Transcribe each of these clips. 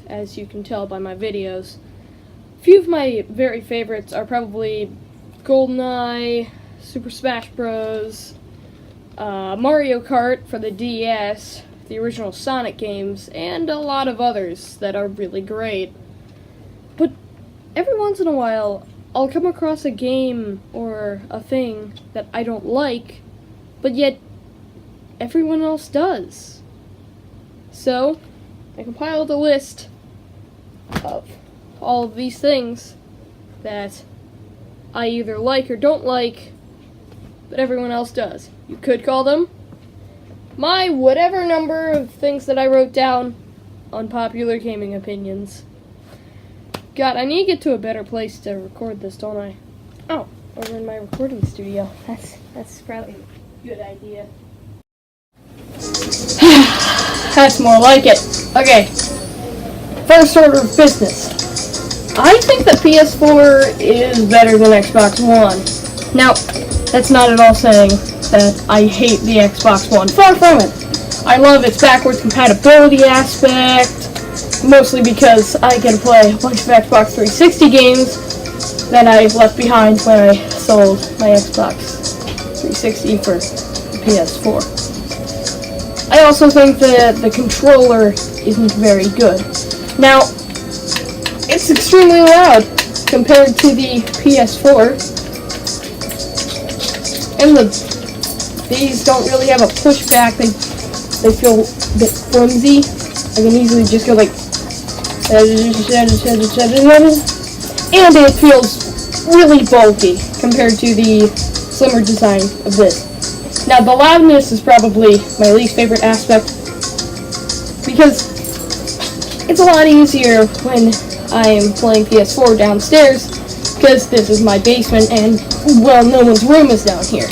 as you can tell by my videos. A few of my very favorites are probably GoldenEye, Super Smash Bros., Mario Kart for the DS, the original Sonic games, and a lot of others that are really great. But every once in a while, I'll come across a game or a thing that I don't like, but yet everyone else does. So, I compiled a list of all of these things that I either like or don't like, but everyone else does. You could call them my whatever number of things that I wrote down, unpopular gaming opinions. God, I need to get to a better place to record this, don't I? Oh, over in my recording studio. That's probably a good idea. That's more like it. Okay. First order of business. I think the PS4 is better than Xbox One. Now, that's not at all saying that I hate the Xbox One. Far from it. I love its backwards compatibility aspect, mostly because I get to play a bunch of Xbox 360 games that I left behind when I sold my Xbox 360 for the PS4. I also think that the controller isn't very good. Now, it's extremely loud compared to the PS4, and these don't really have a pushback. They feel a bit flimsy. I can easily just go like, and it feels really bulky compared to the slimmer design of this. Now, the loudness is probably my least favorite aspect, because it's a lot easier when I'm playing PS4 downstairs, because this is my basement and, well, no one's room is down here.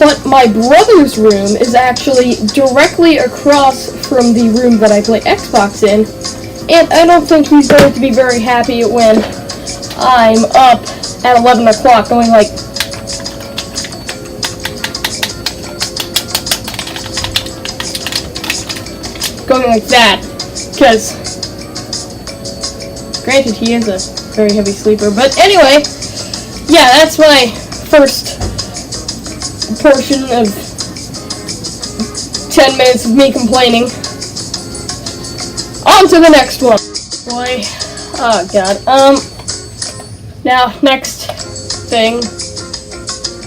But my brother's room is actually directly across from the room that I play Xbox in, and I don't think he's going to be very happy when I'm up at 11 o'clock going like, that, because granted he is a very heavy sleeper, but anyway, yeah, that's my first portion of 10 minutes of me complaining. On to the next one. Boy, oh god. Now, next thing,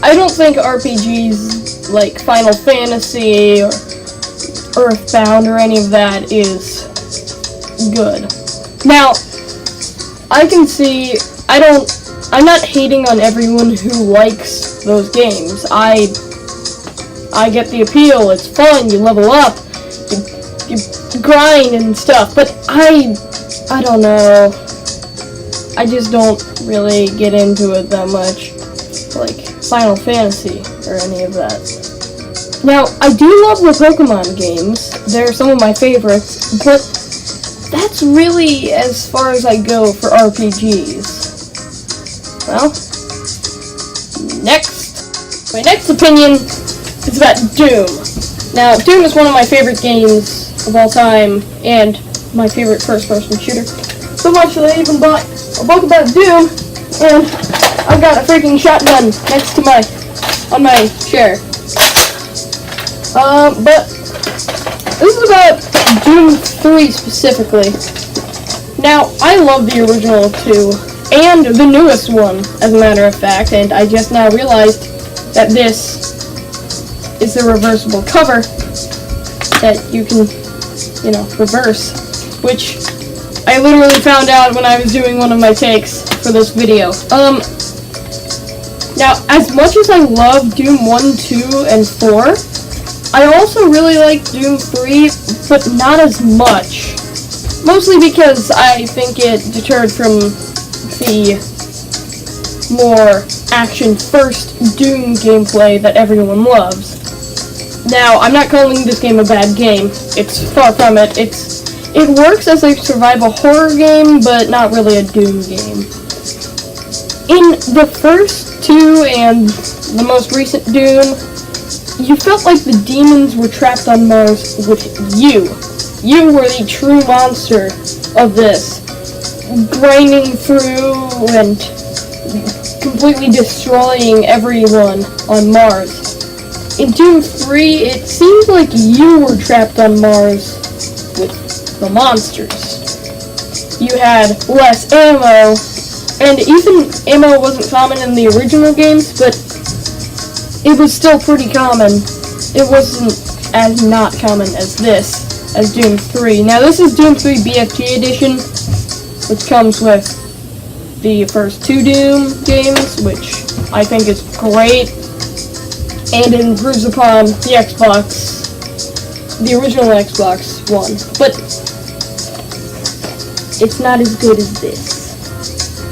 I don't think RPGs like Final Fantasy or Earthbound or any of that is good. Now, I can see, I'm not hating on everyone who likes those games. I get the appeal, it's fun, you level up, you grind and stuff, but I don't know. I just don't really get into it that much, like Final Fantasy or any of that. Now, I do love the Pokemon games. They're some of my favorites, but that's really as far as I go for RPGs. Well, my next opinion is about Doom. Now, Doom is one of my favorite games of all time, and my favorite first-person shooter. So much that I even bought a book about Doom, and I've got a freaking shotgun next to on my chair. But this is about Doom 3 specifically. Now, I love the original 2, and the newest one, as a matter of fact, and I just now realized that this is the reversible cover that you can, reverse, which I literally found out when I was doing one of my takes for this video. Now, as much as I love Doom 1, 2, and 4, I also really like Doom 3, but not as much. Mostly because I think it deterred from the more action-first Doom gameplay that everyone loves. Now, I'm not calling this game a bad game. It's far from it. It works as a survival horror game, but not really a Doom game. In the first two and the most recent Doom, you felt like the demons were trapped on Mars with you. You were the true monster of this, grinding through and completely destroying everyone on Mars. In Doom 3, it seemed like you were trapped on Mars with the monsters. You had less ammo, and even ammo wasn't common in the original games, but it was still pretty common. It wasn't as not common as this, as Doom 3. Now this is Doom 3 BFG Edition, which comes with the first 2 Doom games, which I think is great, and it improves upon the Xbox, the original Xbox One, but it's not as good as this,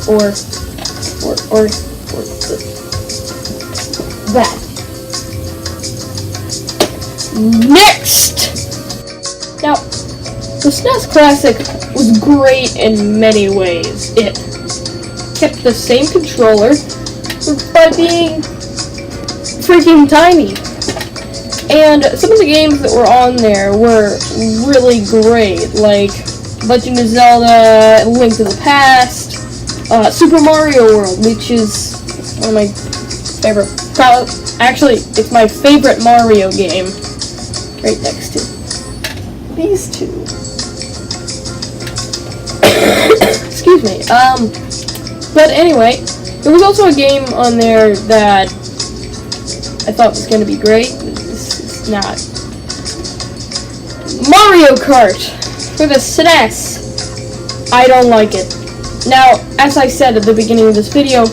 or that. Next! Now, the SNES Classic was great in many ways. It kept the same controller by being freaking tiny. And some of the games that were on there were really great, like Legend of Zelda, Link to the Past, Super Mario World, which is one of my favorite, actually, it's my favorite Mario game, right next to these two. Excuse me. But anyway, there was also a game on there that I thought was going to be great. This is not. Mario Kart for the SNES. I don't like it. Now, as I said at the beginning of this video,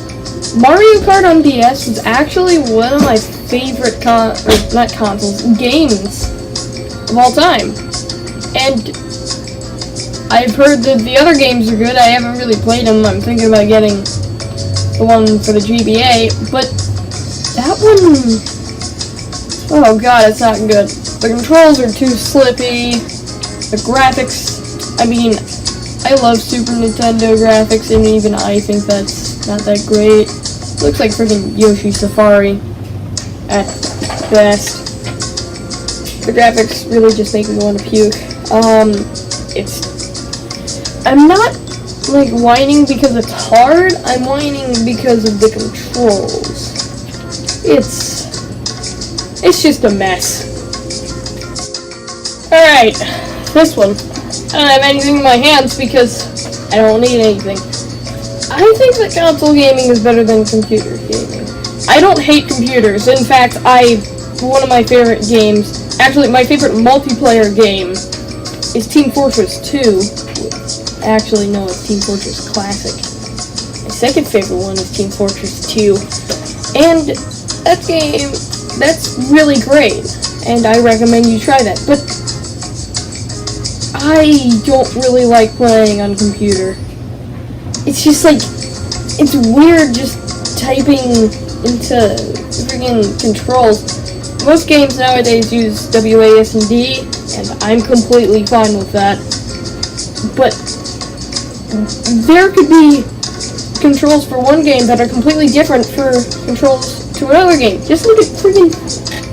Mario Kart on DS was actually one of my favorite games of all time. And I've heard that the other games are good. I haven't really played them. I'm thinking about getting the one for the GBA, but that one, oh god, it's not good. The controls are too slippy. The graphics, I mean, I love Super Nintendo graphics, and even I think that's not that great. It looks like freaking Yoshi Safari at best. The graphics really just make me want to puke. I'm not, like, whining because it's hard, I'm whining because of the controls. It's just a mess. Alright, this one. I don't have anything in my hands because I don't need anything. I think that console gaming is better than computer gaming. I don't hate computers. In fact, one of my favorite games, actually my favorite multiplayer game, is Team Fortress 2. Actually, no, it's Team Fortress Classic. My second favorite one is Team Fortress 2. And that game, that's really great. And I recommend you try that. But I don't really like playing on computer. It's just like, it's weird just typing into freaking controls. Most games nowadays use WASD, and I'm completely fine with that. But there could be controls for one game that are completely different for controls to another game. Just look at freaking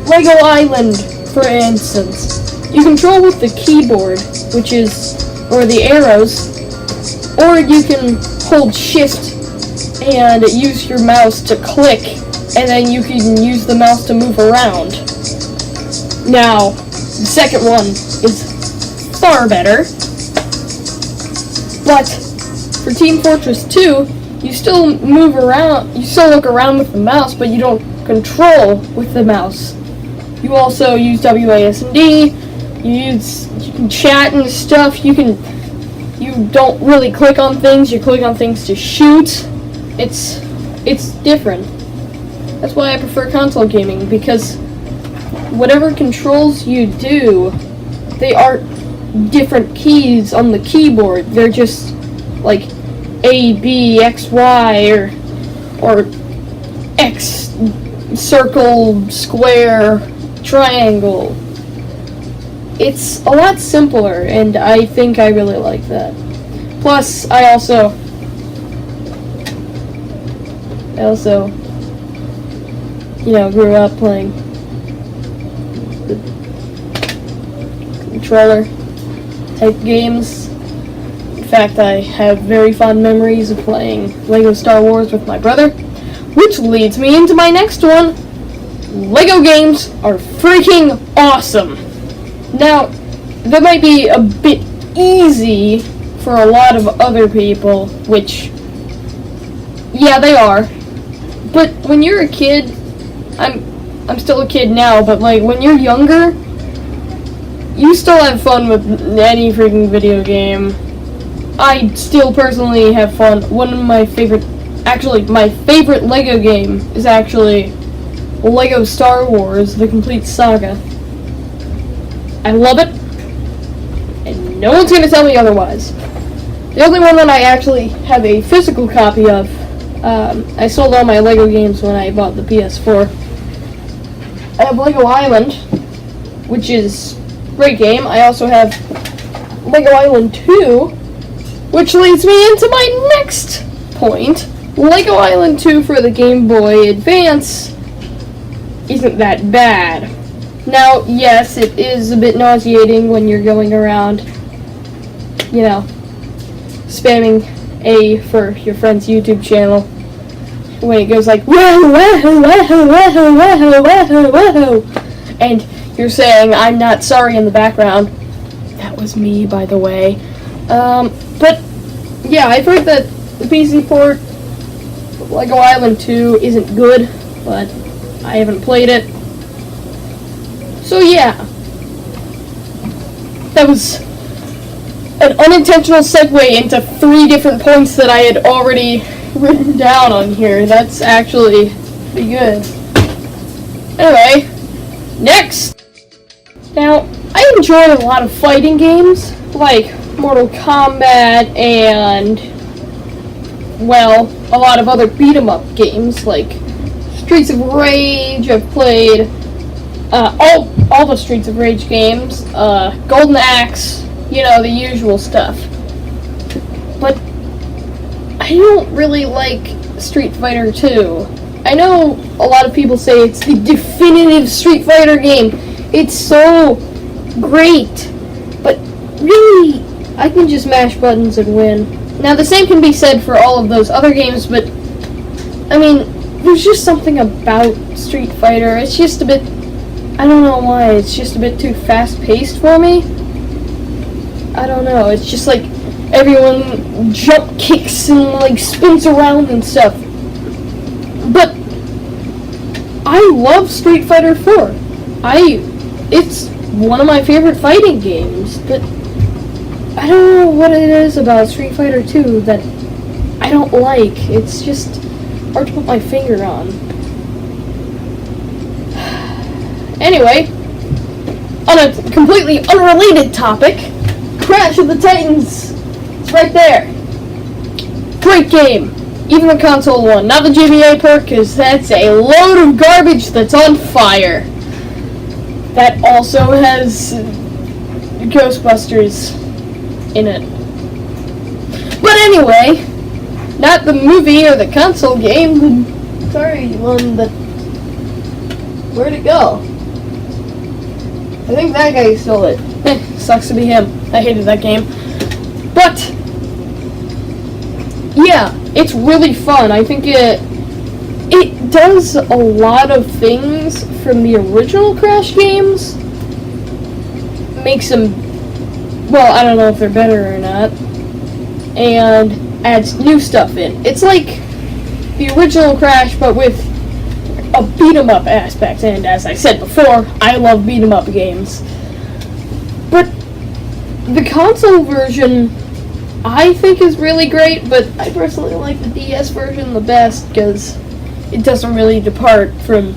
Lego Island, for instance. You control with the keyboard, which is, or the arrows, or you can hold shift and use your mouse to click, and then you can use the mouse to move around. Now, the second one is far better, but for Team Fortress 2, you still move around, you still look around with the mouse, but you don't control with the mouse. You also use WASD, you can chat and stuff, you don't really click on things, you click on things to shoot. It's different. That's why I prefer console gaming, because whatever controls you do, they aren't different keys on the keyboard. They're just like A, B, X, Y, or X, circle, square, triangle. It's a lot simpler, and I think I really like that. Plus, I also, grew up playing the controller. type games. In fact, I have very fond memories of playing Lego Star Wars with my brother, which leads me into my next one. Lego games are freaking awesome. Now, that might be a bit easy for a lot of other people, which, yeah, they are. But when you're a kid, I'm still a kid now, but like when you're younger, you still have fun with any freaking video game. I still personally have fun. One of my favorite, actually my favorite Lego game is actually Lego Star Wars, the complete saga. I love it, and no one's gonna tell me otherwise. The only one that I actually have a physical copy of, I sold all my Lego games when I bought the PS4. I have Lego Island, which is a great game. I also have Lego Island 2, which leads me into my next point. Lego Island 2 for the Game Boy Advance isn't that bad. Now, yes, it is a bit nauseating when you're going around, you know, spamming A for your friend's YouTube channel, when it goes like, whoa, whoa, whoa, whoa, whoa, whoa, whoa, and you're saying, I'm not sorry in the background. That was me, by the way. But, yeah, I've heard that the PC port of Lego Island 2 isn't good, but I haven't played it. So yeah, that was an unintentional segue into 3 different points that I had already written down on here. That's actually pretty good. Anyway, next! Now, I enjoy a lot of fighting games, like Mortal Kombat and, well, a lot of other beat-em-up games, like Streets of Rage. I've played all the Streets of Rage games, Golden Axe, you know, the usual stuff. But I don't really like Street Fighter 2. I know a lot of people say it's the definitive Street Fighter game. It's so great. But really, I can just mash buttons and win. Now, the same can be said for all of those other games, but, I mean, there's just something about Street Fighter. It's just a bit, I don't know why, it's just a bit too fast-paced for me. I don't know, it's just like everyone jump kicks and like spins around and stuff. But I love Street Fighter 4. It's one of my favorite fighting games, but I don't know what it is about Street Fighter 2 that I don't like. It's just hard to put my finger on. Anyway, on a completely unrelated topic, Crash of the Titans. It's right there. Great game. Even the console one. Not the GBA perk, because that's a load of garbage that's on fire. That also has Ghostbusters in it. But anyway, not the movie or the console game. Sorry, one that... Where'd it go? I think that guy stole it. Sucks to be him. I hated that game. But, yeah, it's really fun. I think it does a lot of things from the original Crash games. Makes them, well, I don't know if they're better or not. And adds new stuff in. It's like the original Crash, but with a beat-em-up aspect, and as I said before, I love beat-em-up games. But the console version, I think, is really great, but I personally like the DS version the best, because it doesn't really depart from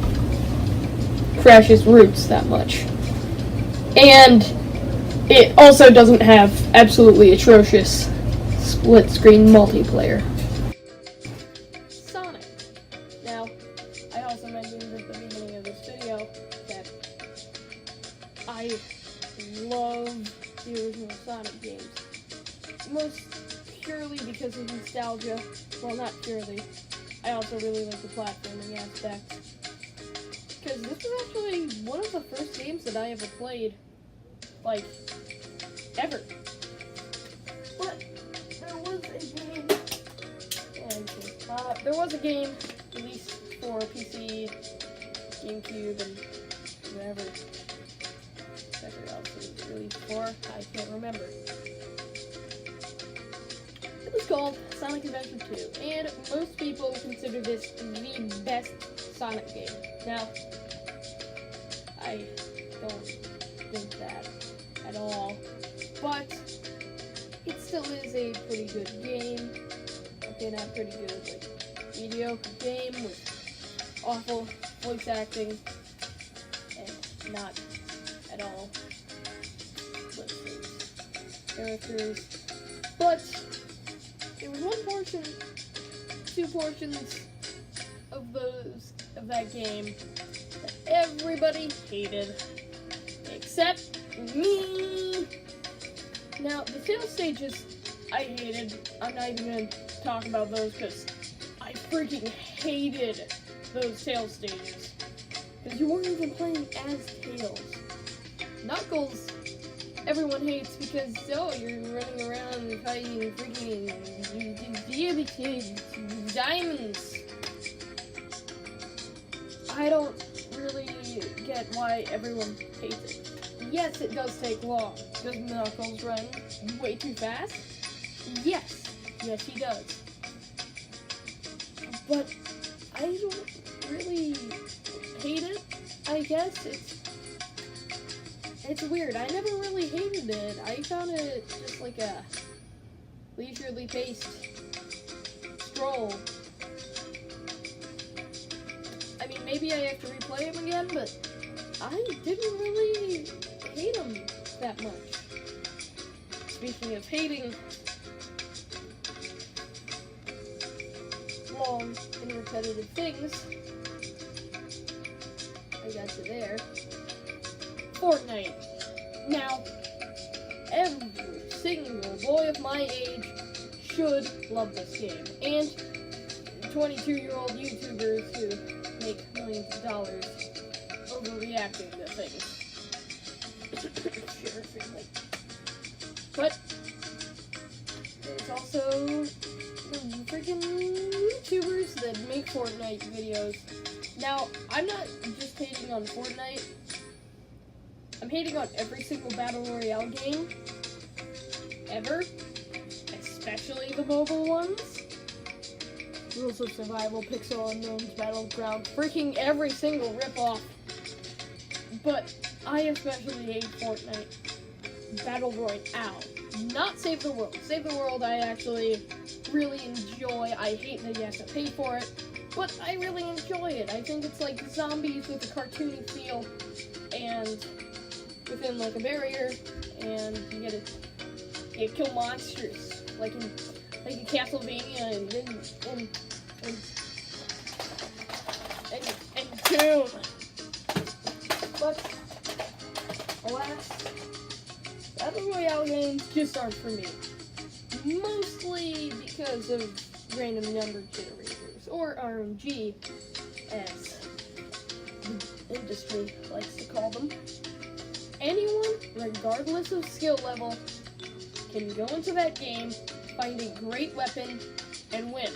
Crash's roots that much. And it also doesn't have absolutely atrocious split-screen multiplayer. I also mentioned at the beginning of this video that I love the original Sonic games. Most purely because of nostalgia. Well, not purely. I also really like the platforming aspect. Because this was actually one of the first games that I ever played, like, ever. there was a game released for PC, GameCube, and whatever else it was released for. I can't remember. It was called Sonic Adventure 2, and most people consider this the best Sonic game. Now, I don't think that at all, but it still is a pretty good game. Okay, not pretty good, like mediocre game with awful voice acting and not at all lip sync characters. But there was one portion, 2 portions of that game that everybody hated, except me. Now, the fail stages I hated. I'm not even going to talk about those because I freaking hated those Tails stages. Because you weren't even playing as Tails. Knuckles, everyone hates because, oh, you're running around and fighting freaking diamonds. I don't really get why everyone hates it. Yes, it does take long. Does Knuckles run way too fast? Yes. Yes, he does. But I don't really hate it, I guess. It's weird. I never really hated it. I found it just like a leisurely paced stroll. I mean, maybe I have to replay him again, but I didn't really hate him that much. Speaking of hating long and repetitive things, I got you there. Fortnite. Now, every single boy of my age should love this game. And 22-year-old YouTubers who make millions of dollars overreacting to things. Sure, but there's also the freaking YouTubers that make Fortnite videos. Now, I'm not just hating on Fortnite. I'm hating on every single Battle Royale game ever, especially the mobile ones. Rules of Survival, Pixel Unknown's Battleground, freaking every single ripoff. But I especially hate Fortnite Battle Royale, not Save the World. Save the World I actually really enjoy. I hate that you have to pay for it, but I really enjoy it. I think it's like zombies with a cartoony feel, and within like a barrier, and you kill monsters like in Castlevania and Doom. But alas, Battle Royale games just aren't for me. Mostly because of random number generators, or RNG, as the industry likes to call them. Anyone, regardless of skill level, can go into that game, find a great weapon, and win.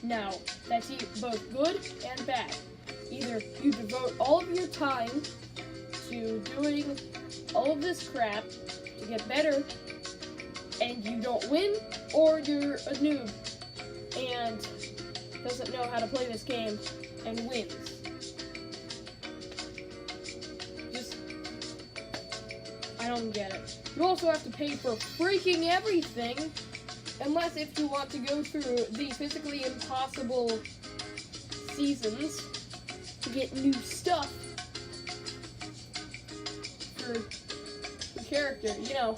Now, that's both good and bad. Either you devote all of your time to doing all of this crap to get better, and you don't win, or you're a noob and doesn't know how to play this game and wins. I don't get it. You also have to pay for freaking everything, unless if you want to go through the physically impossible seasons to get new stuff for the character. You know,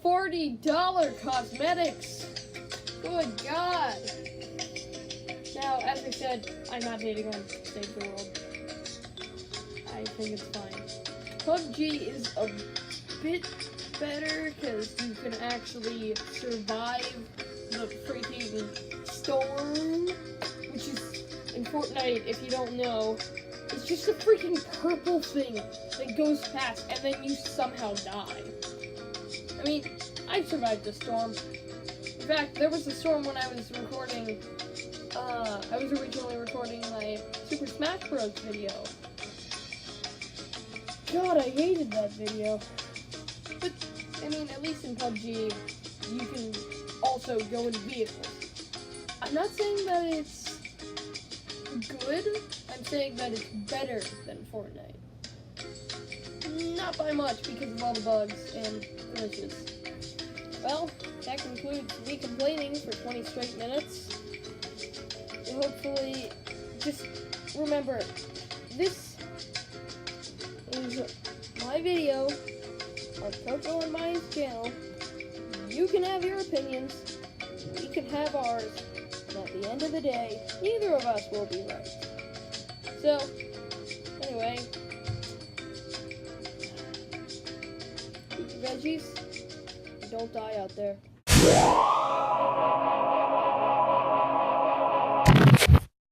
$40 cosmetics. Good God. Now, as I said, I'm not hating on Save the World. I think it's fine. PUBG is a bit better because you can actually survive the freaking storm, which is in Fortnite, if you don't know, it's just a freaking purple thing that goes past and then you somehow die. I mean, I survived the storm. In fact, there was a storm when I was recording I was originally recording my Super Smash Bros. Video. God, I hated that video. But, I mean, at least in PUBG, you can also go in vehicles. I'm not saying that it's good, I'm saying that it's better than Fortnite. Not by much because of all the bugs and glitches. Well, that concludes me complaining for 20 straight minutes. Hopefully, just remember, this is my video on Coco and Maya's channel. You can have your opinions, we can have ours, and at the end of the day, neither of us will be right. So, anyway, eat your veggies, and don't die out there.